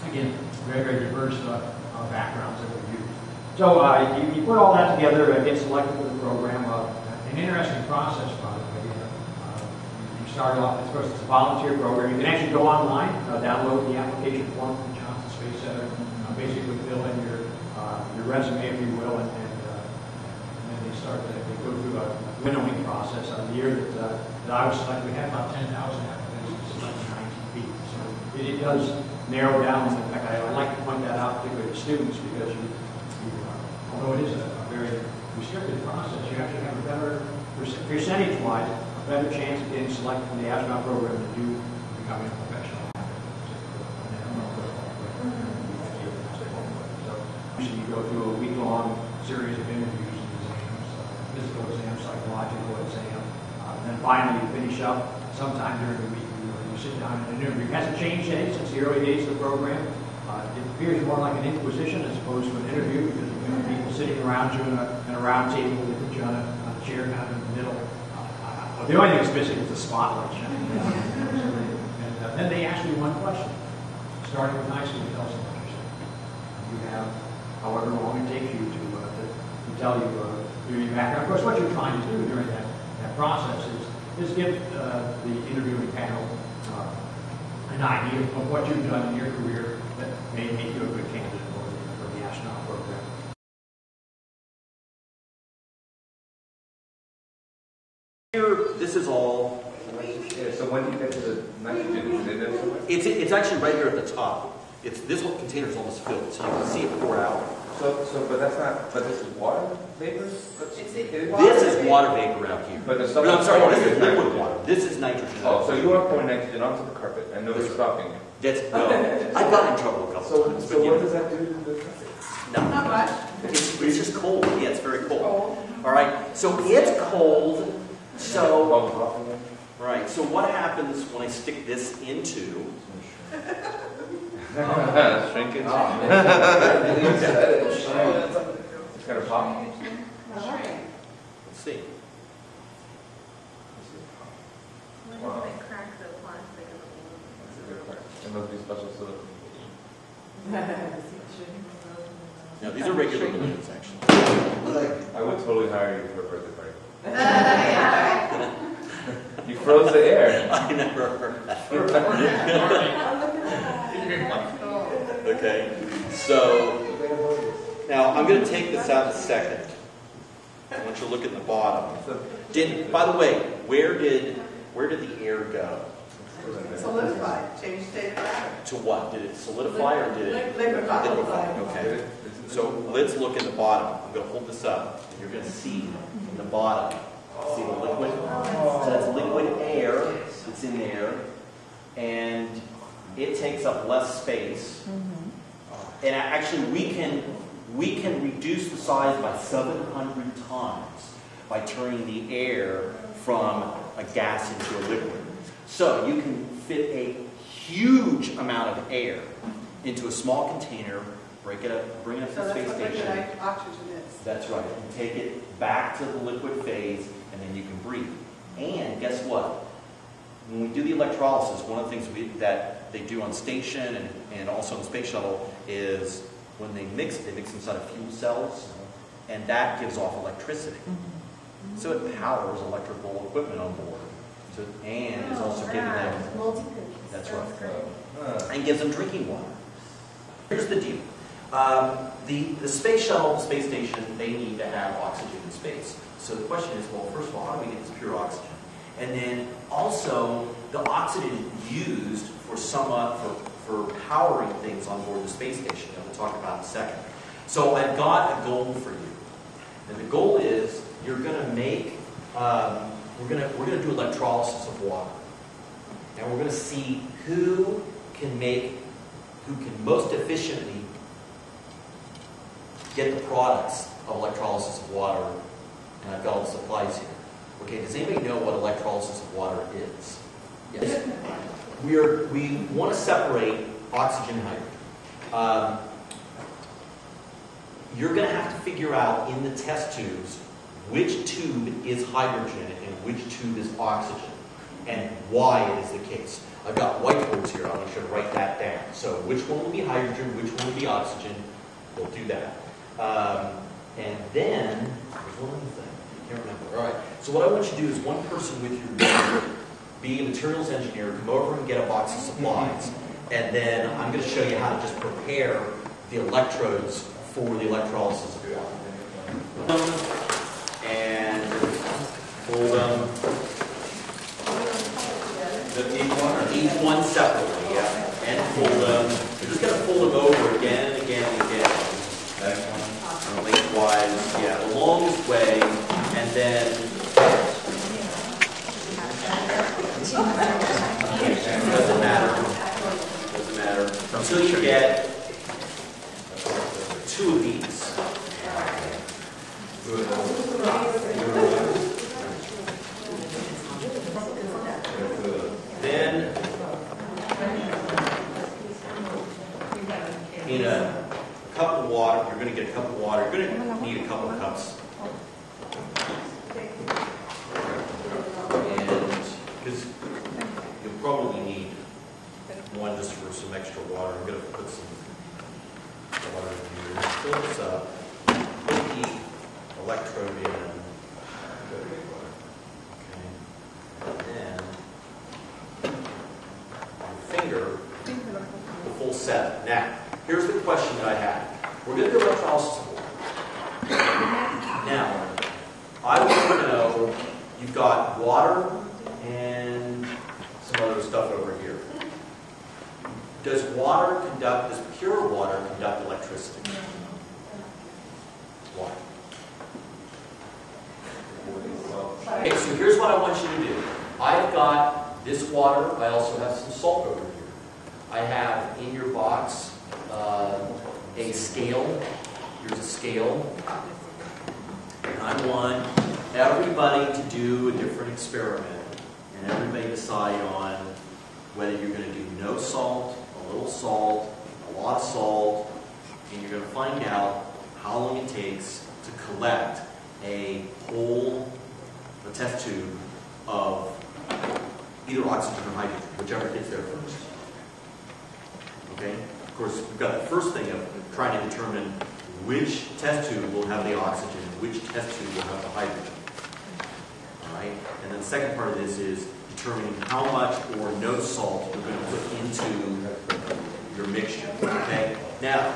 again, very, very diverse backgrounds that we use. So you put all that together and get selected for the program. An interesting process, by the way. You start off, of course, it's a volunteer program. You can actually go online, download the application form from the Johnson Space Center, basically fill in your resume, if you will, and then they go through a winnowing process. The year that I was selected, we had about 10,000 applicants to select 19 people. So it does narrow down. In fact, I like to point that out particularly to students because although it is a very restricted process, you actually have a better, percentage-wise, a better chance of getting selected from the astronaut program to do becoming a professional. You go through a week-long series of interviews and exams, physical exam, psychological exam, and then finally you finish up sometime during the week. You sit down and interview. It hasn't changed any since the early days of the program. It appears more like an inquisition as opposed to an interview because you have people sitting around you in a round table. They put you on a chair kind of in the middle. The only thing that's missing is the spotlight. And then they ask you one question, starting with high school. Tell us about yourself. You have however long it takes you to tell you your background. Of course, what you're trying to do during that process is give the interviewing panel an idea of what you've done in your career that may make you a good candidate for the astronaut program. Here, this is all. So when do you get to the nitrogen? Is it there somewhere? It's actually right here at the top. This whole container is almost filled, so you can see it pour out. But that's not. But this is water vapor. This is water vapor out here. But there's I'm sorry, this is liquid nitrogen. water. This is nitrogen. Oh, so you are pouring nitrogen onto the carpet, and nobody's stopping you. I got in trouble a couple times. So what does that do to the carpet? No, not much. It's just cold. Yeah, it's very cold. All right. So it's cold. So right. So what happens when I stick this into? Shrinkage. It's gonna pop. Let's see. Wow. It must be special silicone. No, these are regular balloons, actually. I would totally hire you for a birthday party. You froze the air. I never heard that. Okay, so now I'm going to take this out in a second. I want you to look at the bottom. By the way, where did the air go? Solidified. Changed state of matter. To what? Did it solidify or did it Liquefy. Okay. So let's look at the bottom. I'm going to hold this up. And you're going to see in the bottom. See the liquid? So that's liquid air that's in there, and it takes up less space. And actually, we can reduce the size by 700 times by turning the air from a gas into a liquid. So you can fit a huge amount of air into a small container, break it up, bring it up to the space station. That's what oxygen is. That's right. And take it back to the liquid phase, and then you can breathe. And guess what? When we do the electrolysis, one of the things that they do on station and also on the space shuttle is when they mix inside of fuel cells, and that gives off electricity. So it powers electrical equipment on board. So, and is also giving them, that's right, and gives them drinking water. Here's the deal. The space shuttle, the space station, they need to have oxygen in space. So the question is, well, first of all, how do we get this pure oxygen? And then also, the oxygen used for for powering things on board the space station that we'll talk about in a second. So I've got a goal for you. And the goal is you're going to make, we're going to do electrolysis of water. And we're going to see who can most efficiently get the products of electrolysis of water. And I've got all the supplies here. Okay, does anybody know what electrolysis of water is? Yes. We want to separate oxygen and hydrogen. You're going to have to figure out in the test tubes which tube is hydrogen and which tube is oxygen, and why it is the case. I've got whiteboards here. I want you to write that down. So which one will be hydrogen, which one will be oxygen? We'll do that. And then, there's one other thing. I can't remember. All right. So what I want you to do is one person with your be a materials engineer, come over and get a box of supplies. And then I'm going to show you how to just prepare the electrodes for the electrolysis of water. And fold them. Each one separately, yeah. And fold them. You're just going to fold them over again and again and again. Lengthwise, yeah, the longest way. And then doesn't matter. Doesn't matter. Until you get 2 of these. Then, in a cup of water, you're going to get a cup of water. You're going to need a couple of cups. And because you'll probably need one just for some extra water. I'm going to put some water in here. Fill this up. Put the electrode in. Finger, the full set. Now, here's the question that I have. We're going to do electrolysis of water. Now, I want to know, you've got water and some other stuff over here. Does pure water conduct electricity? Why? Okay, so here's what I want you to do. I've got this water. I also have some salt over here. I have in your box a scale. Here's a scale. And I want everybody to do a different experiment. And everybody decide on whether you're going to do no salt, a little salt, a lot of salt, and you're going to find out how long it takes to collect a test tube of either oxygen or hydrogen, whichever gets there first. Okay? Of course, we've got the first thing of trying to determine which test tube will have the oxygen, which test tube will have the hydrogen. All right? And then the second part of this is determining how much or no salt you're going to put into your mixture. Okay? Now,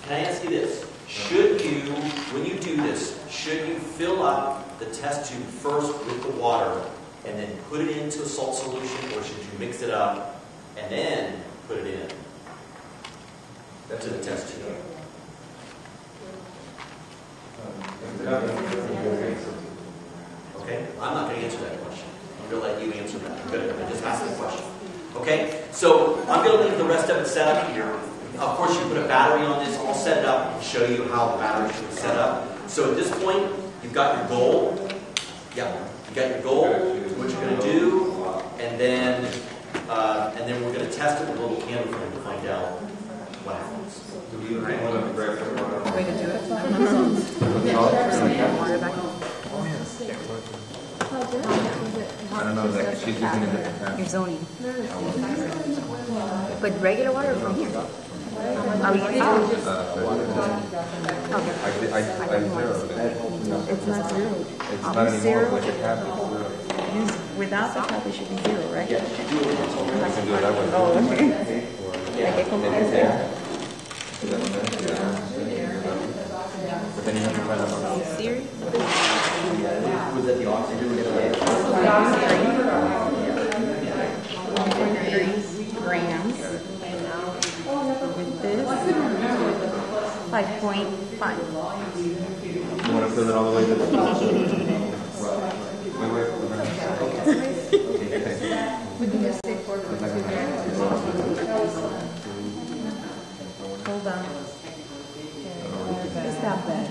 can I ask you this? Should you, when you do this, should you fill up the test tube first with the water and then put it into a salt solution, or should you mix it up and then put it in to the test tube? Okay, I'm not going to answer that question. I'm going to let you answer that. I'm going to just ask the question. Okay, so I'm going to leave the rest of it set up here. Of course, you put a battery on this. I'll set it up and show you how the battery should be set up. So at this point, you've got your goal. Yeah, you got your goal, what you're going to do, and then we're going to test it with a little candle flame to find out what happens. Way to do it. I don't know, like she's using a different Your pen. zoning. But regular water from here. Are we going to do? Okay. I zeroed it. It's not zero. It's not anymore, but your cap is zero. Without the cap, it should be zero, right? I can do it that way. Oh, okay. Yeah. Like, And it's there. But then you have to find out. Siri? Was that the oxygen? 1.3 grams. With this, 5.5. You want to fill it all the way to the top? Wait. Hold on. It's not bad.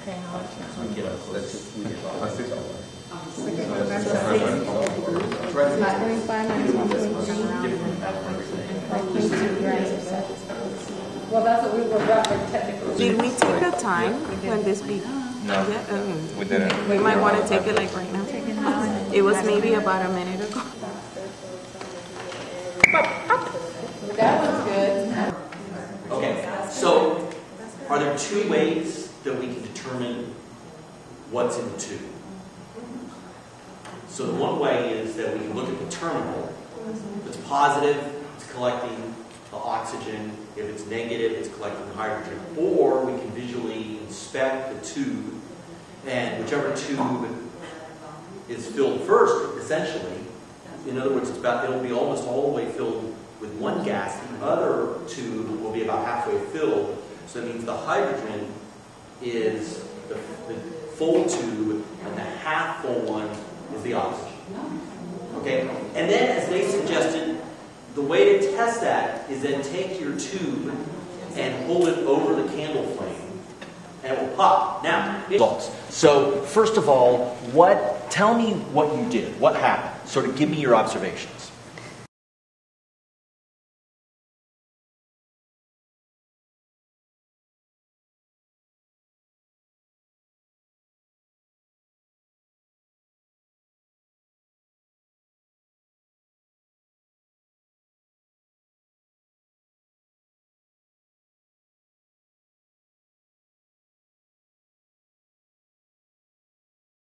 Okay, how much now? It's not doing 5 minus 1.2 grams of salt. Well, that's what we were referring technically. Did we take a time when this be No, Yeah, we didn't. we might want to take it like right now. It was maybe about a minute ago. That was good. Okay, so are there two ways that we can determine what's in the tube? So the one way is that we can look at the terminal. If it's positive, it's collecting the oxygen. If it's negative, it's collecting the hydrogen. Or we can visually inspect the tube, and whichever tube is filled first, essentially, in other words, it'll be almost all the way filled with one gas. The other tube will be about halfway filled. So that means the hydrogen is the full tube, and the half full one is the oxygen. Okay? And then, as they suggested, the way to test that is then take your tube and hold it over the candle flame, and it will pop. Now, results. So, first of all, tell me what you did. What happened? Sort of give me your observations.